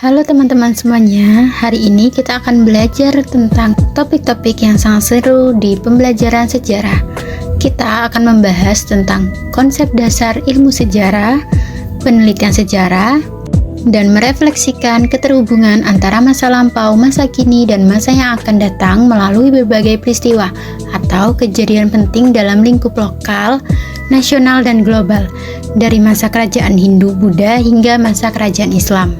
Halo teman-teman semuanya, hari ini kita akan belajar tentang topik-topik yang sangat seru di pembelajaran sejarah. Kita akan membahas tentang konsep dasar ilmu sejarah, penelitian sejarah, dan merefleksikan keterhubungan antara masa lampau, masa kini, dan masa yang akan datang melalui berbagai peristiwa atau kejadian penting dalam lingkup lokal, nasional, dan global, dari masa kerajaan Hindu-Buddha hingga masa kerajaan Islam.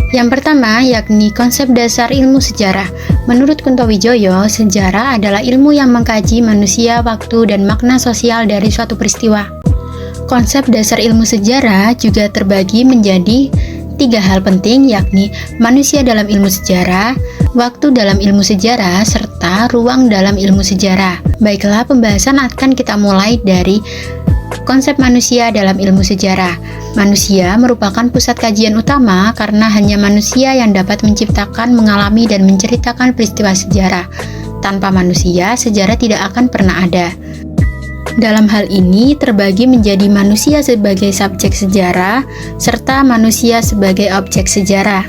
Yang pertama, yakni konsep dasar ilmu sejarah. Menurut Kunto Wijoyo, sejarah adalah ilmu yang mengkaji manusia, waktu, dan makna sosial dari suatu peristiwa. Konsep dasar ilmu sejarah juga terbagi menjadi 3 hal penting, yakni manusia dalam ilmu sejarah, waktu dalam ilmu sejarah, serta ruang dalam ilmu sejarah. Baiklah, pembahasan akan kita mulai dari konsep manusia dalam ilmu sejarah. Manusia merupakan pusat kajian utama karena hanya manusia yang dapat menciptakan, mengalami, dan menceritakan peristiwa sejarah. Tanpa manusia, sejarah tidak akan pernah ada. Dalam hal ini terbagi menjadi manusia sebagai subjek sejarah, serta manusia sebagai objek sejarah.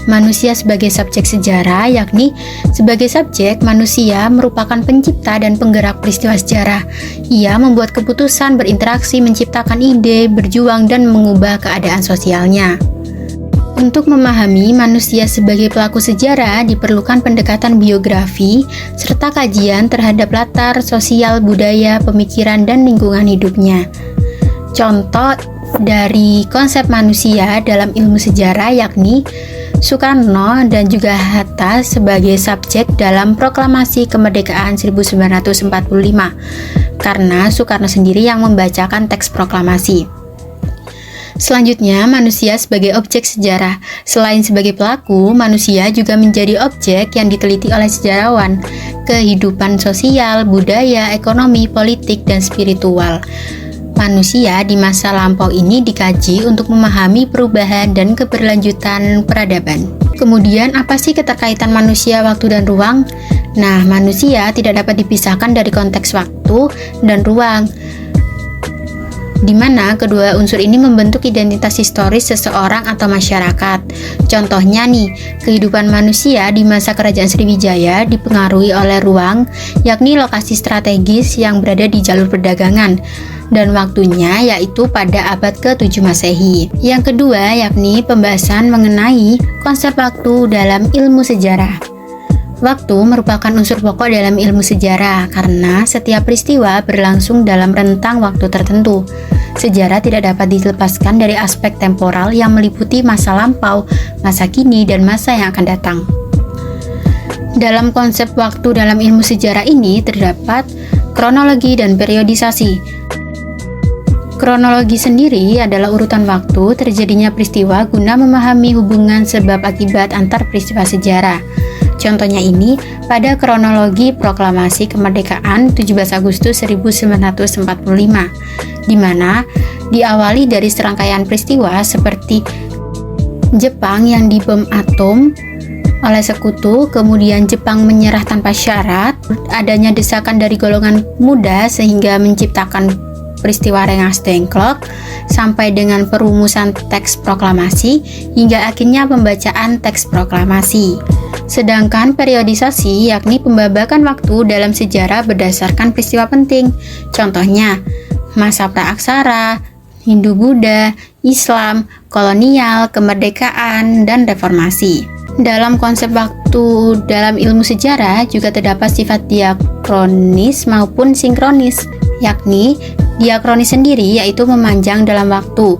Manusia sebagai subjek sejarah, yakni sebagai subjek, manusia merupakan pencipta dan penggerak peristiwa sejarah. Ia membuat keputusan, berinteraksi, menciptakan ide, berjuang, dan mengubah keadaan sosialnya. Untuk memahami manusia sebagai pelaku sejarah, diperlukan pendekatan biografi, serta kajian terhadap latar sosial, budaya, pemikiran, dan lingkungan hidupnya. Contoh dari konsep manusia dalam ilmu sejarah yakni Soekarno dan juga Hatta sebagai subjek dalam proklamasi kemerdekaan 1945, karena Soekarno sendiri yang membacakan teks proklamasi. Selanjutnya, manusia sebagai objek sejarah. Selain sebagai pelaku, manusia juga menjadi objek yang diteliti oleh sejarawan. Kehidupan sosial, budaya, ekonomi, politik, dan spiritual manusia di masa lampau ini dikaji untuk memahami perubahan dan keberlanjutan peradaban. Kemudian, apa sih keterkaitan manusia, waktu, dan ruang? Nah, manusia tidak dapat dipisahkan dari konteks waktu dan ruang, di mana kedua unsur ini membentuk identitas historis seseorang atau masyarakat. Contohnya nih, kehidupan manusia di masa kerajaan Sriwijaya dipengaruhi oleh ruang, yakni lokasi strategis yang berada di jalur perdagangan, dan waktunya yaitu pada abad ke-7 Masehi. Yang kedua yakni pembahasan mengenai konsep waktu dalam ilmu sejarah. Waktu merupakan unsur pokok dalam ilmu sejarah karena setiap peristiwa berlangsung dalam rentang waktu tertentu. Sejarah tidak dapat dilepaskan dari aspek temporal yang meliputi masa lampau, masa kini, dan masa yang akan datang. Dalam konsep waktu dalam ilmu sejarah ini terdapat kronologi dan periodisasi. Kronologi sendiri adalah urutan waktu terjadinya peristiwa guna memahami hubungan sebab akibat antar peristiwa sejarah. Contohnya ini pada kronologi proklamasi kemerdekaan 17 Agustus 1945, di mana diawali dari serangkaian peristiwa seperti Jepang yang dibom atom oleh sekutu, kemudian Jepang menyerah tanpa syarat, adanya desakan dari golongan muda sehingga menciptakan peristiwa Rengas Dengklok, sampai dengan perumusan teks proklamasi hingga akhirnya pembacaan teks proklamasi. Sedangkan periodisasi yakni pembabakan waktu dalam sejarah berdasarkan peristiwa penting. Contohnya masa praaksara, Hindu-Buddha, Islam, kolonial, kemerdekaan, dan reformasi. Dalam konsep waktu dalam ilmu sejarah juga terdapat sifat diakronis maupun sinkronis, yakni diakronis sendiri yaitu memanjang dalam waktu,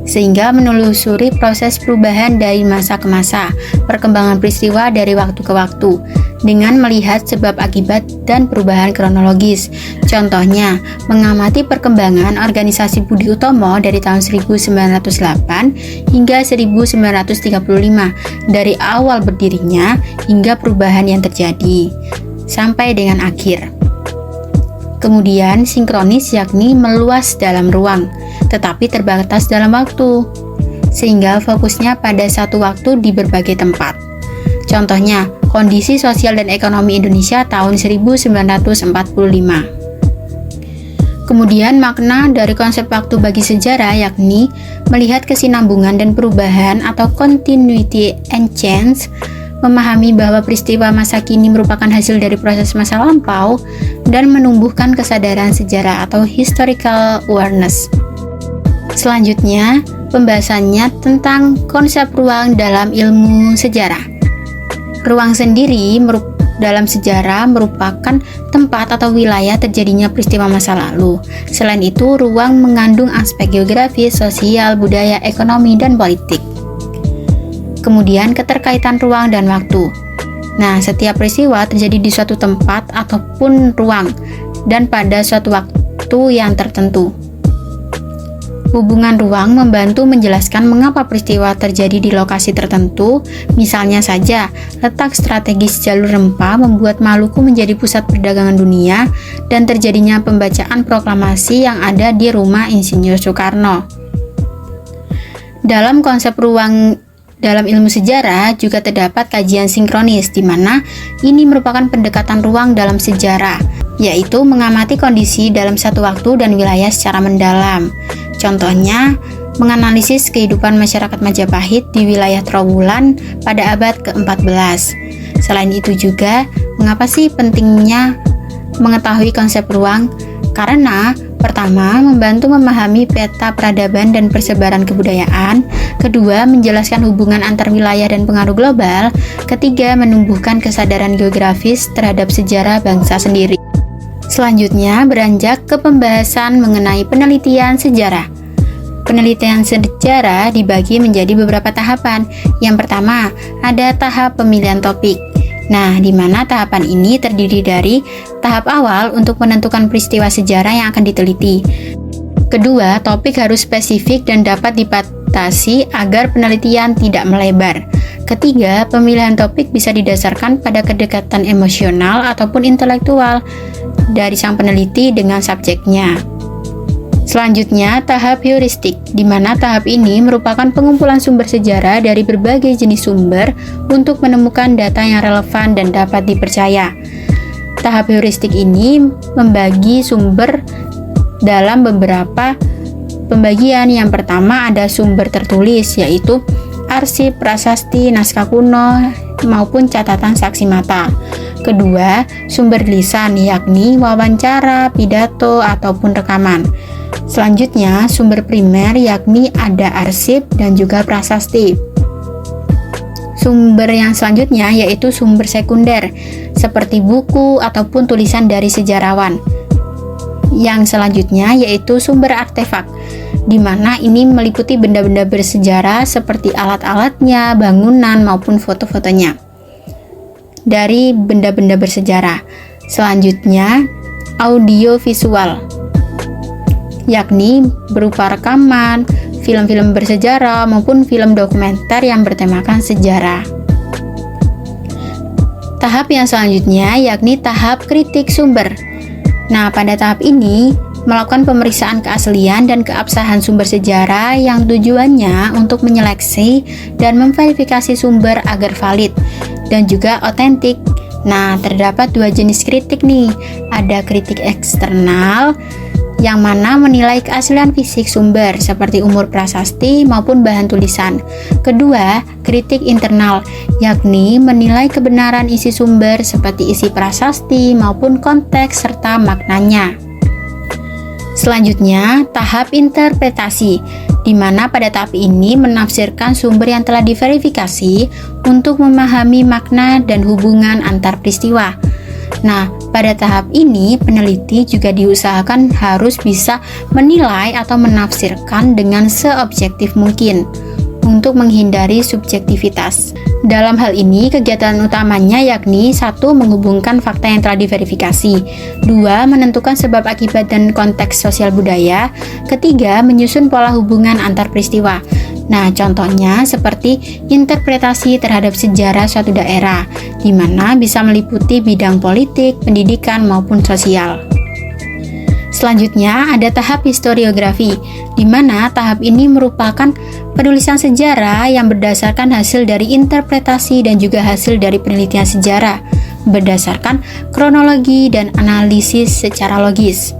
sehingga menelusuri proses perubahan dari masa ke masa, perkembangan peristiwa dari waktu ke waktu, dengan melihat sebab akibat dan perubahan kronologis. Contohnya, mengamati perkembangan organisasi Budi Utomo dari tahun 1908 hingga 1935, dari awal berdirinya hingga perubahan yang terjadi, sampai dengan akhir. Kemudian sinkronis yakni meluas dalam ruang, tetapi terbatas dalam waktu, sehingga fokusnya pada satu waktu di berbagai tempat. Contohnya, kondisi sosial dan ekonomi Indonesia tahun 1945. Kemudian makna dari konsep waktu bagi sejarah yakni melihat kesinambungan dan perubahan atau continuity and change, memahami bahwa peristiwa masa kini merupakan hasil dari proses masa lampau, dan menumbuhkan kesadaran sejarah atau historical awareness. Selanjutnya, pembahasannya tentang konsep ruang dalam ilmu sejarah. Ruang sendiri dalam sejarah merupakan tempat atau wilayah terjadinya peristiwa masa lalu. Selain itu, ruang mengandung aspek geografis, sosial, budaya, ekonomi, dan politik. Kemudian, keterkaitan ruang dan waktu. Nah, setiap peristiwa terjadi di suatu tempat ataupun ruang dan pada suatu waktu yang tertentu. Hubungan ruang membantu menjelaskan mengapa peristiwa terjadi di lokasi tertentu. Misalnya saja, letak strategis jalur rempah membuat Maluku menjadi pusat perdagangan dunia dan terjadinya pembacaan proklamasi yang ada di rumah Insinyur Soekarno. Dalam konsep ruang dalam ilmu sejarah juga terdapat kajian sinkronis, di mana ini merupakan pendekatan ruang dalam sejarah, yaitu mengamati kondisi dalam satu waktu dan wilayah secara mendalam. Contohnya, menganalisis kehidupan masyarakat Majapahit di wilayah Trowulan pada abad ke-14. Selain itu juga, mengapa sih pentingnya mengetahui konsep ruang? Karena pertama, membantu memahami peta peradaban dan persebaran kebudayaan. Kedua, menjelaskan hubungan antar wilayah dan pengaruh global. Ketiga, menumbuhkan kesadaran geografis terhadap sejarah bangsa sendiri. Selanjutnya, beranjak ke pembahasan mengenai penelitian sejarah. Penelitian sejarah dibagi menjadi beberapa tahapan. Yang pertama, ada tahap pemilihan topik. Nah, di mana tahapan ini terdiri dari tahap awal untuk menentukan peristiwa sejarah yang akan diteliti. Kedua, topik harus spesifik dan dapat dibatasi agar penelitian tidak melebar. Ketiga, pemilihan topik bisa didasarkan pada kedekatan emosional ataupun intelektual dari sang peneliti dengan subjeknya. Selanjutnya, tahap heuristik, di mana tahap ini merupakan pengumpulan sumber sejarah dari berbagai jenis sumber untuk menemukan data yang relevan dan dapat dipercaya. Tahap heuristik ini membagi sumber dalam beberapa pembagian. Yang pertama ada sumber tertulis, yaitu arsip, prasasti, naskah kuno, maupun catatan saksi mata. Kedua, sumber lisan, yakni wawancara, pidato, ataupun rekaman. Selanjutnya, sumber primer, yakni ada arsip dan juga prasasti. Sumber yang selanjutnya yaitu sumber sekunder, seperti buku ataupun tulisan dari sejarawan. Yang selanjutnya yaitu sumber artefak, di mana ini meliputi benda-benda bersejarah seperti alat-alatnya, bangunan, maupun foto-fotonya dari benda-benda bersejarah. Selanjutnya, audio visual, yakni berupa rekaman, film-film bersejarah, maupun film dokumenter yang bertemakan sejarah. Tahap yang selanjutnya yakni tahap kritik sumber. Nah, pada tahap ini melakukan pemeriksaan keaslian dan keabsahan sumber sejarah yang tujuannya untuk menyeleksi dan memverifikasi sumber agar valid dan juga otentik. Nah, terdapat dua jenis kritik nih. Ada kritik eksternal yang mana menilai keaslian fisik sumber seperti umur prasasti maupun bahan tulisan. Kedua, kritik internal, yakni menilai kebenaran isi sumber seperti isi prasasti maupun konteks serta maknanya. Selanjutnya, tahap interpretasi, di mana pada tahap ini menafsirkan sumber yang telah diverifikasi untuk memahami makna dan hubungan antar peristiwa. Nah, pada tahap ini peneliti juga diusahakan harus bisa menilai atau menafsirkan dengan seobjektif mungkin untuk menghindari subjektivitas. Dalam hal ini, kegiatan utamanya yakni 1. Menghubungkan fakta yang telah diverifikasi, 2. Menentukan sebab akibat dan konteks sosial budaya, ketiga, menyusun pola hubungan antar peristiwa. Nah, contohnya seperti interpretasi terhadap sejarah suatu daerah, di mana bisa meliputi bidang politik, pendidikan, maupun sosial. Selanjutnya, ada tahap historiografi, di mana tahap ini merupakan penulisan sejarah yang berdasarkan hasil dari interpretasi dan juga hasil dari penelitian sejarah, berdasarkan kronologi dan analisis secara logis.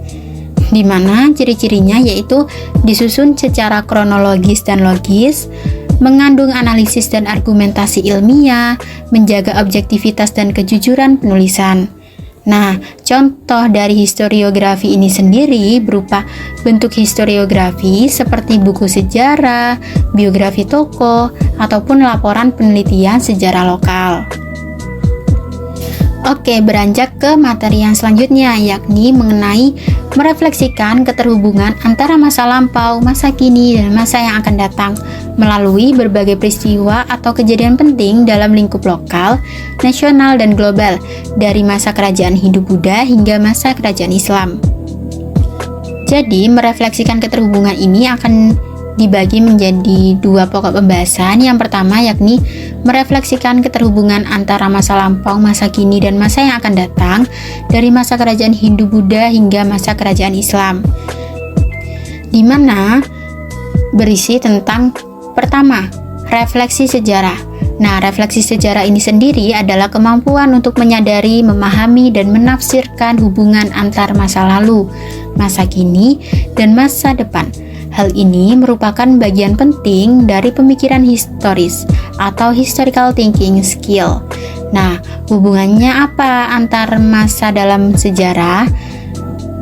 di mana ciri-cirinya yaitu disusun secara kronologis dan logis, mengandung analisis dan argumentasi ilmiah, menjaga objektivitas dan kejujuran penulisan. Nah, contoh dari historiografi ini sendiri berupa bentuk historiografi seperti buku sejarah, biografi tokoh, ataupun laporan penelitian sejarah lokal. Oke, beranjak ke materi yang selanjutnya, yakni mengenai merefleksikan keterhubungan antara masa lampau, masa kini, dan masa yang akan datang melalui berbagai peristiwa atau kejadian penting dalam lingkup lokal, nasional, dan global dari masa kerajaan Hindu Buddha hingga masa kerajaan Islam. Jadi, merefleksikan keterhubungan ini akan dibagi menjadi dua pokok pembahasan. Yang pertama yakni merefleksikan keterhubungan antara masa lampau, masa kini, dan masa yang akan datang dari masa kerajaan Hindu Buddha hingga masa kerajaan Islam, di mana berisi tentang pertama, refleksi sejarah. Nah, refleksi sejarah ini sendiri adalah kemampuan untuk menyadari, memahami, dan menafsirkan hubungan antar masa lalu, masa kini, dan masa depan. Hal ini merupakan bagian penting dari pemikiran historis atau historical thinking skill. Nah, hubungannya apa antar masa dalam sejarah?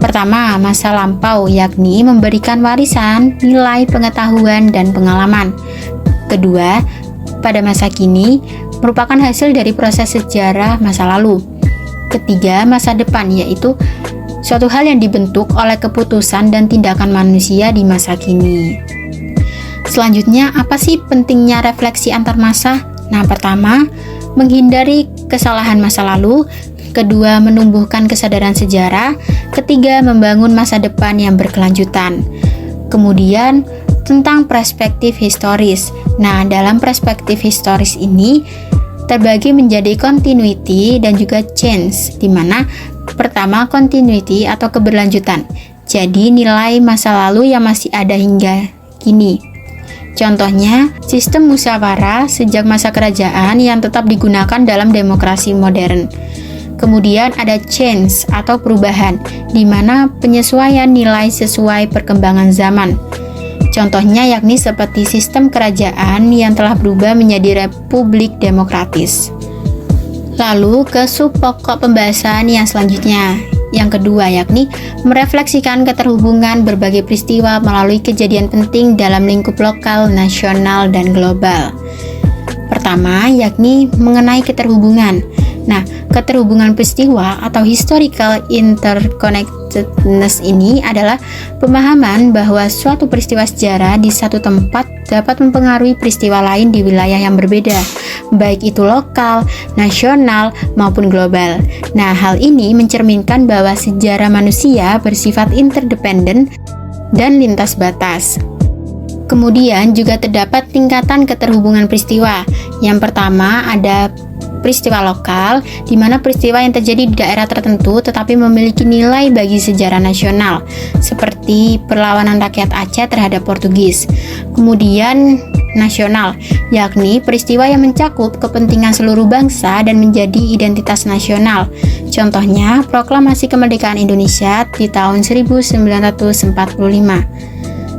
Pertama, masa lampau, yakni memberikan warisan, nilai, pengetahuan, dan pengalaman. Kedua, pada masa kini, merupakan hasil dari proses sejarah masa lalu. Ketiga, masa depan, yaitu suatu hal yang dibentuk oleh keputusan dan tindakan manusia di masa kini. Selanjutnya, apa sih pentingnya refleksi antar masa? Nah, pertama, menghindari kesalahan masa lalu. Kedua, menumbuhkan kesadaran sejarah. Ketiga, membangun masa depan yang berkelanjutan. Kemudian, tentang perspektif historis. Nah, dalam perspektif historis ini terbagi menjadi continuity dan juga change, di mana pertama continuity atau keberlanjutan. Jadi nilai masa lalu yang masih ada hingga kini. Contohnya, sistem musyawarah sejak masa kerajaan yang tetap digunakan dalam demokrasi modern. Kemudian ada change atau perubahan, di mana penyesuaian nilai sesuai perkembangan zaman. Contohnya yakni seperti sistem kerajaan yang telah berubah menjadi republik demokratis. Lalu ke sub pokok pembahasan yang selanjutnya. Yang kedua yakni merefleksikan keterhubungan berbagai peristiwa melalui kejadian penting dalam lingkup lokal, nasional, dan global. Pertama yakni mengenai keterhubungan. Nah, keterhubungan peristiwa atau historical interconnectedness ini adalah pemahaman bahwa suatu peristiwa sejarah di satu tempat dapat mempengaruhi peristiwa lain di wilayah yang berbeda, baik itu lokal, nasional, maupun global. Nah, hal ini mencerminkan bahwa sejarah manusia bersifat interdependen dan lintas batas. Kemudian juga terdapat tingkatan keterhubungan peristiwa. Yang pertama ada peristiwa lokal, di mana peristiwa yang terjadi di daerah tertentu tetapi memiliki nilai bagi sejarah nasional, seperti perlawanan rakyat Aceh terhadap Portugis. Kemudian nasional, yakni peristiwa yang mencakup kepentingan seluruh bangsa dan menjadi identitas nasional. Contohnya, proklamasi kemerdekaan Indonesia di tahun 1945.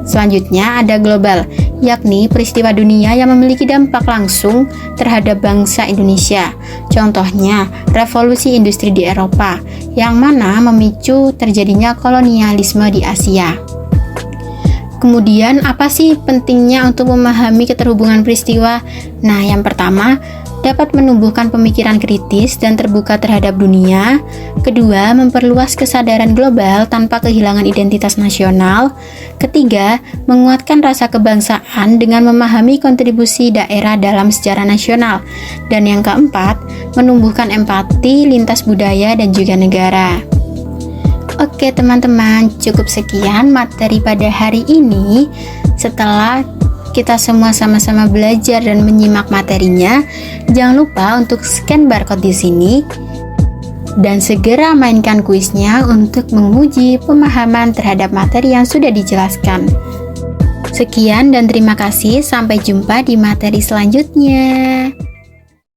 Selanjutnya ada global, yakni peristiwa dunia yang memiliki dampak langsung terhadap bangsa Indonesia. Contohnya, revolusi industri di Eropa, yang mana memicu terjadinya kolonialisme di Asia. Kemudian, apa sih pentingnya untuk memahami keterhubungan peristiwa? Nah, yang pertama, dapat menumbuhkan pemikiran kritis dan terbuka terhadap dunia. Kedua, memperluas kesadaran global tanpa kehilangan identitas nasional. Ketiga, menguatkan rasa kebangsaan dengan memahami kontribusi daerah dalam sejarah nasional. Dan yang keempat, menumbuhkan empati lintas budaya dan juga negara. Oke teman-teman, cukup sekian materi pada hari ini. Setelah kita semua sama-sama belajar dan menyimak materinya, jangan lupa untuk scan barcode di sini dan segera mainkan kuisnya untuk menguji pemahaman terhadap materi yang sudah dijelaskan. Sekian dan terima kasih, sampai jumpa di materi selanjutnya.